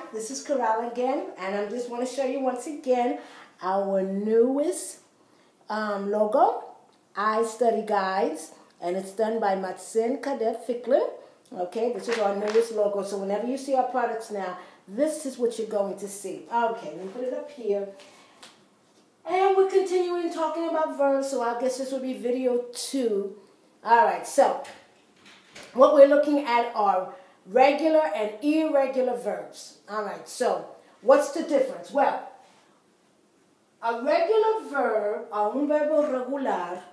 back. This is Corral again, and I just want to show you once again our newest logo, I Study Guides, and it's done by Matsin Cadet Ficklin. Okay, this is our newest logo, so whenever you see our products now, this is what you're going to see. Okay, let me put it up here. And we're continuing talking about verbs, so I guess this will be video 2. All right, so what we're looking at are regular and irregular verbs. All right, so what's the difference? Well, a regular verb, un verbo regular,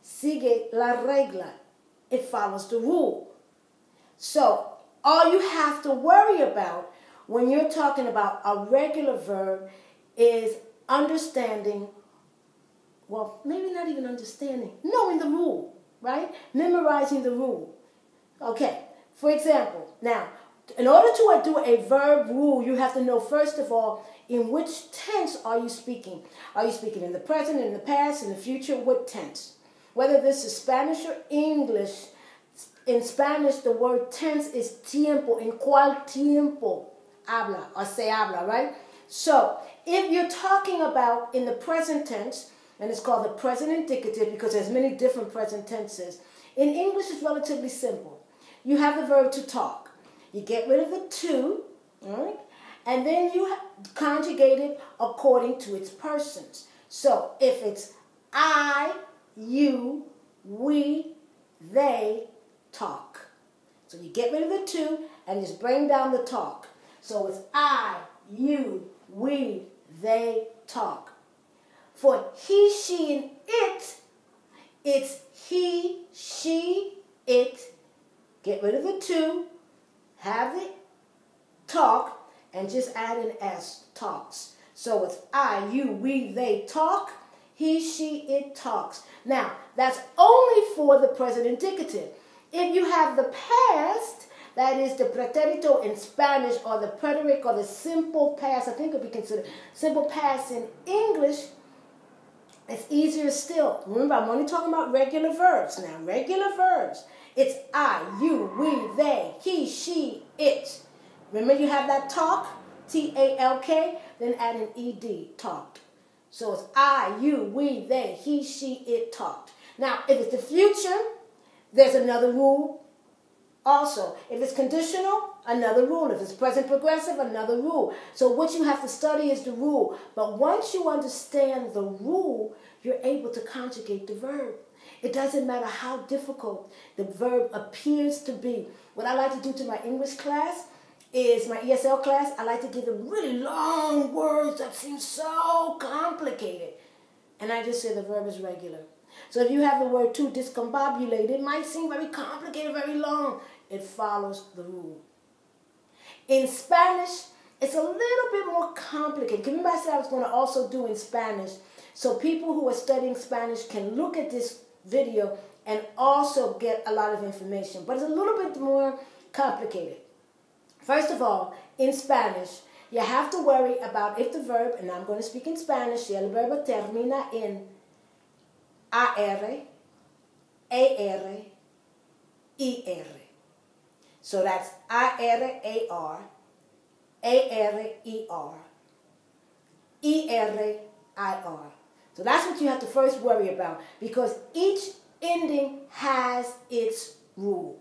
sigue la regla. It follows the rule. So all you have to worry about when you're talking about a regular verb is understanding, well, maybe not even understanding, knowing the rule, right? Memorizing the rule. Okay, for example, now, in order to do a verb rule, you have to know, first of all, in which tense are you speaking? Are you speaking in the present, in the past, in the future? What tense? Whether this is Spanish or English, in Spanish, the word tense is tiempo. ¿En cuál tiempo habla or se habla, right? So, if you're talking about in the present tense, and it's called the present indicative because there's many different present tenses, in English it's relatively simple. You have the verb to talk. You get rid of the to, all right? And then you conjugate it according to its persons. So, if it's I, you, we, they, talk. So you get rid of the to and just bring down the talk. So it's I, you, we, they, talk. For he, she, and it, it's he, she, it. Get rid of the to, have the talk, and just add an S, talks. So it's I, you, we, they, talk. He, she, it, talks. Now, that's only for the present indicative. If you have the past, that is the pretérito in Spanish, or the preterite, or the simple past, I think it would be considered simple past in English, it's easier still. Remember, I'm only talking about regular verbs now. Regular verbs. It's I, you, we, they, he, she, it. Remember you have that talk, T-A-L-K, then add an E-D, talked. So it's I, you, we, they, he, she, it, talked. Now, if it's the future, there's another rule also. If it's conditional, another rule. If it's present progressive, another rule. So what you have to study is the rule. But once you understand the rule, you're able to conjugate the verb. It doesn't matter how difficult the verb appears to be. What I like to do to my English class is, my ESL class, I like to give them really long words that seem so complicated. And I just say the verb is regular. So if you have the word to discombobulate, it might seem very complicated, very long. It follows the rule. In Spanish, it's a little bit more complicated. Remember I said I was going to also do in Spanish. So people who are studying Spanish can look at this video and also get a lot of information. But it's a little bit more complicated. First of all, in Spanish, you have to worry about if the verb, and I'm going to speak in Spanish, si el verbo termina en A-R, A-R, E-R. So that's I-R-A-R, A-R-E-R, E-R-I-R. So that's what you have to first worry about, because each ending has its rule.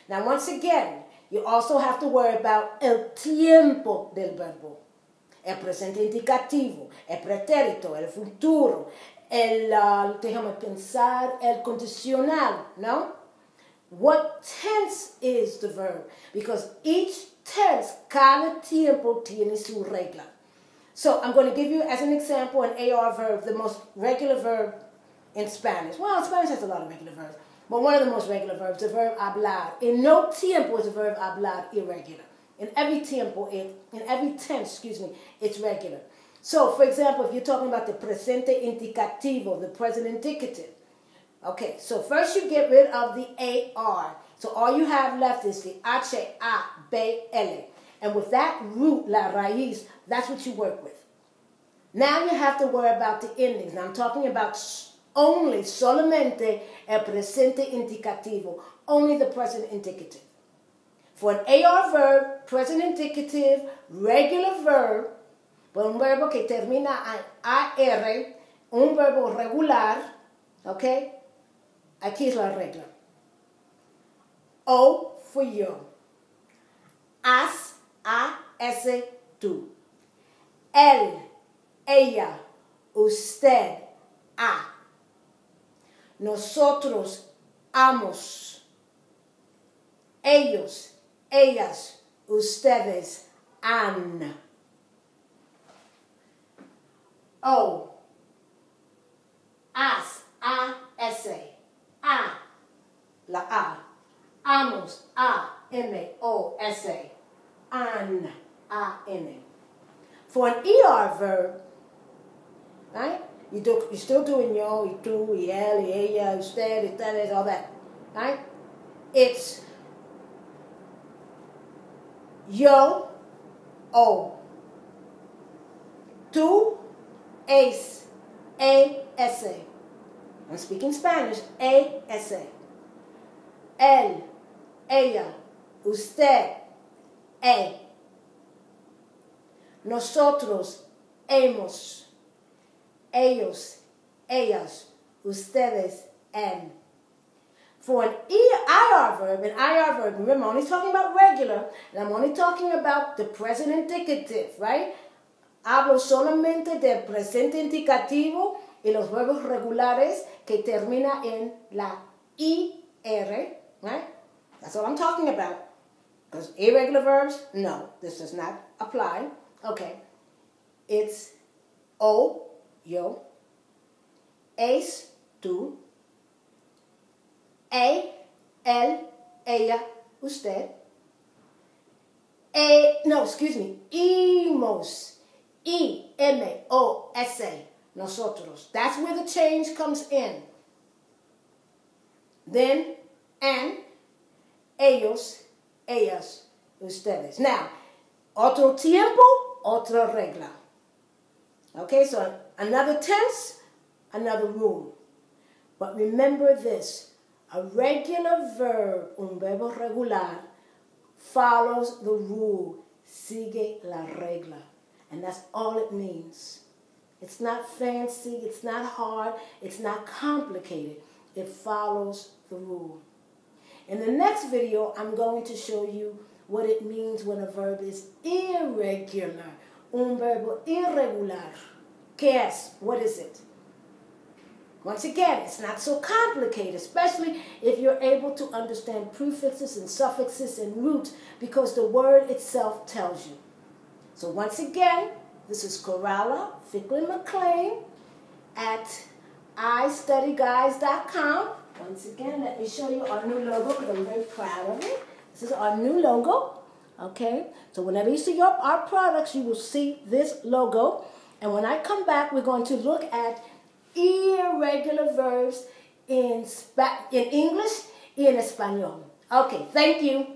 Now, once again, you also have to worry about el tiempo del verbo, el presente indicativo, el pretérito, el futuro, déjame pensar, el condicional, no? What tense is the verb? Because each tense, cada tiempo tiene su regla. So I'm going to give you, as an example, an AR verb, the most regular verb in Spanish. Well, Spanish has a lot of regular verbs, but one of the most regular verbs, the verb hablar. In no tiempo is the verb hablar irregular. In every tiempo, in every tense, it's regular. So, for example, if you're talking about the presente indicativo, the present indicative. Okay, so first you get rid of the AR. So all you have left is the H-A-B-L. And with that root, la raíz, that's what you work with. Now you have to worry about the endings. Now I'm talking about only, solamente, el presente indicativo. Only the present indicative. For an AR verb, present indicative, regular verb, por un verbo que termina en AR, un verbo regular, ¿ok? Aquí es la regla. O, fui yo. As, tú. Él, ella, usted, a. Nosotros, amos. Ellos, ellas, ustedes, han. O, as, a, la a. Amos, a-m-o-s, an, a-n. For an ER verb, right? You're still doing yo, y tú, y él, y ella, usted, ustedes, all that, right? It's yo, o. Tú, es, a-s-a. I'm speaking Spanish, a-s-a. Él, ella, usted, e. Nosotros, hemos. Ellos, ellas, ustedes, en. For an IR verb, remember, I'm only talking about regular, and I'm only talking about the present indicative, right? Hablo solamente del presente indicativo y los verbos regulares que termina en la IR, right? That's all I'm talking about. Because irregular verbs, no, this does not apply. Okay. It's o, yo. Es, tú. Él, ella, usted. Imos. I-M-O-S-A. Nosotros. That's where the change comes in. Then, and, ellos, ellas, ustedes. Now, otro tiempo, otra regla. Okay, so another tense, another rule. But remember this, a regular verb, un verbo regular, follows the rule, sigue la regla. And that's all it means. It's not fancy, it's not hard, it's not complicated. It follows the rule. In the next video, I'm going to show you what it means when a verb is irregular. Un verbo irregular. ¿Qué es? What is it? Once again, it's not so complicated, especially if you're able to understand prefixes and suffixes and roots, because the word itself tells you. So once again, this is Coralla Ficklin McLean at istudyguys.com. Once again, let me show you our new logo because I'm very proud of it. This is our new logo. Okay, so whenever you see our products, you will see this logo. And when I come back, we're going to look at irregular verbs in English y en español. Okay, thank you.